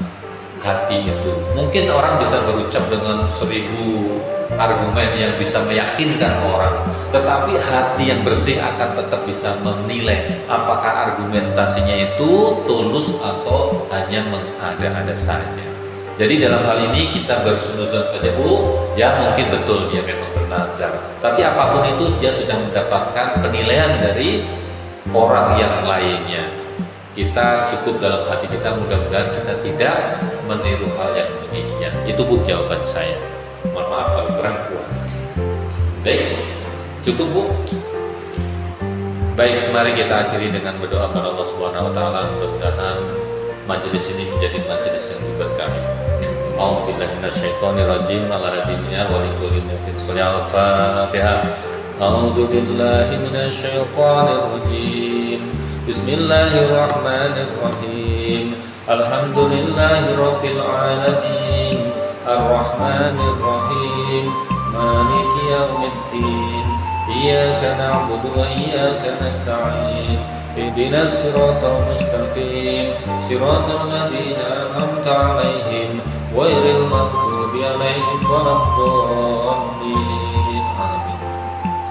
hati itu. Mungkin orang bisa berucap dengan 1000 argumen yang bisa meyakinkan orang, tetapi hati yang bersih akan tetap bisa menilai apakah argumentasinya itu tulus atau hanya mengada-ada saja. Jadi dalam hal ini kita bersunuzon saja Bu, ya mungkin betul dia memang bernazar, tapi apapun itu dia sudah mendapatkan penilaian dari orang yang lainnya. Kita cukup dalam hati kita, mudah-mudahan kita tidak meniru hal yang demikian. Itu Bu jawaban saya. Mohon maaf kalau kurang puas. Baik, cukup Bu. Baik, mari kita akhiri dengan berdoa kepada Allah Subhanahu wa taala. Mudah-mudahan majelis ini menjadi majelis yang diberkahi. A'udzubillahi minasyaitonirrajim. Ala hadiniya wa likulli mu'min. Al-Fatihah. A'udzubillahi minasyaitonirrajim. Bismillahirrahmanirrahim. Alhamdulillahirabbil alamin. Ar-Rahmanir-Rahim. Maliki yaumiddin. Iyyaka na'budu wa iyyaka nasta'in. Ihdinas siratal mustaqim. Siratal ladzina an'amta 'alaihim ghairil maghdubi 'alaihim waladdallin. Amin.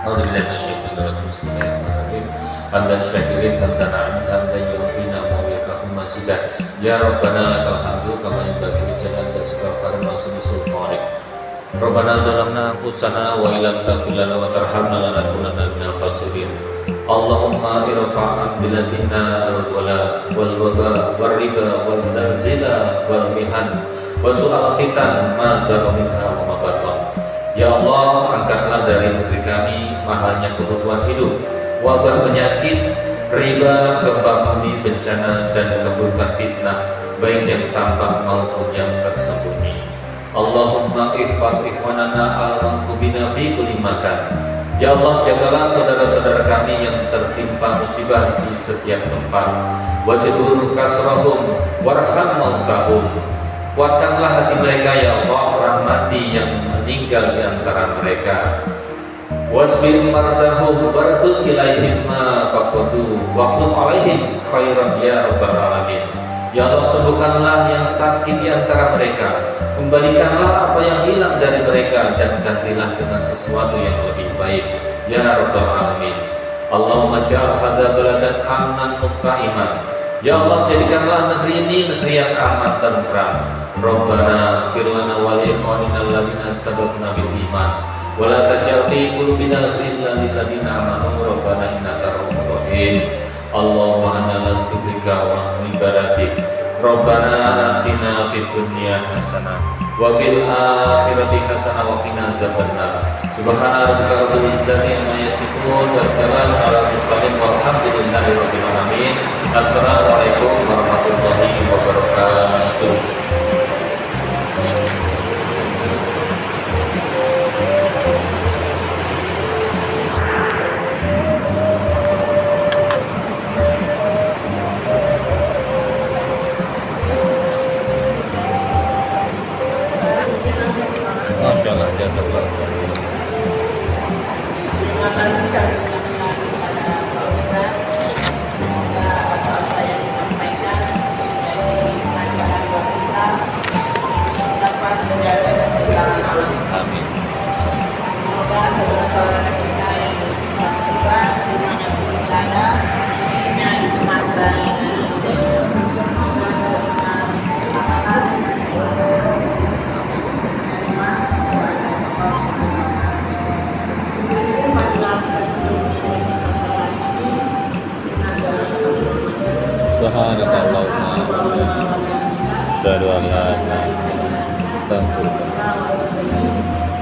Alhamdulillah. hadirat muslimin hamdan syakirin hamdan amin hamdan yufina mawiyakahu masidah ya Rabbana lakal hamdu kama yanbaghi li jalali wajhika wa karamati sultanik. Rabbana zalamna anfusana wa illam taghfir lana wa tarhamna lanakunanna minal khasirin. Allahumma irfa' biladina al-wala wal waba wal riba wal zalzila wal mihan wa su'al fitan ma zara minha wa ma batan. Ya Allah, angkatlah dari negeri kami mahalnya kebutuhan hidup, wabah penyakit, riba, gempa bumi, bencana dan keburukan fitnah, baik yang tampak maupun yang tersembunyi. Allahumma ihfaz ikhwanana al-manqubina fi kulli makan. Ya Allah, jagalah saudara-saudara kami yang tertimpa musibah di setiap tempat. Wajibur kasrahum warham mautahum. Kuatkanlah hati mereka ya Allah, rahmati yang meninggal di antara mereka. Wasfir mardahum waradud ilaihim ma faqadu wa khuluf alaihim khairan ya rabbal alamin. Ya Allah, sembuhkanlah yang sakit di antara mereka, kembalikanlah apa yang hilang dari mereka, dan gantilah dengan sesuatu yang lebih baik ya rabbal alamin. Allahumma ja'al hadza baladan amnan muttaiman. Ya Allah, jadikanlah negeri ini negeri yang aman dan tentram. Rabbana fir lana wa li ikhwanina alladziina sabaquna bil iman wa la taj'al fi qulubina ghillan lil ladzina amanu rabbana innaka ra'ufur rahim. Allahumma inna nas'aluka wa ibadatik. Rabbana atina fid dunya hasanah wa fil akhirati hasanah wa qina adzabannar. Subhana rabbika rabbil izzati amma yasifun wa salamun alal mursalin walhamdulillahi rabbil alamin. Assalamualaikum warahmatullahi wabarakatuh. Masyaallah, jazakallah. Terima kasih kami ucapkan kepada Pak Ustaz. Semoga apa yang disampaikan menjadi pelajaran buat kita dapat menjaga keseimbangan alam. Amin. Semoga saudara-saudara kita yang berbuat musibah rumahnya berada khususnya di Sumatera ini, semoga benar-benar bertahan Subhanakallahumma asyhadu an la ilaha illa anta astaghfiruka.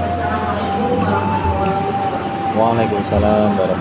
Wassalamualaikum warahmatullahi wabarakatuh. Waalaikumsalam warahmatullahi wabarakatuh.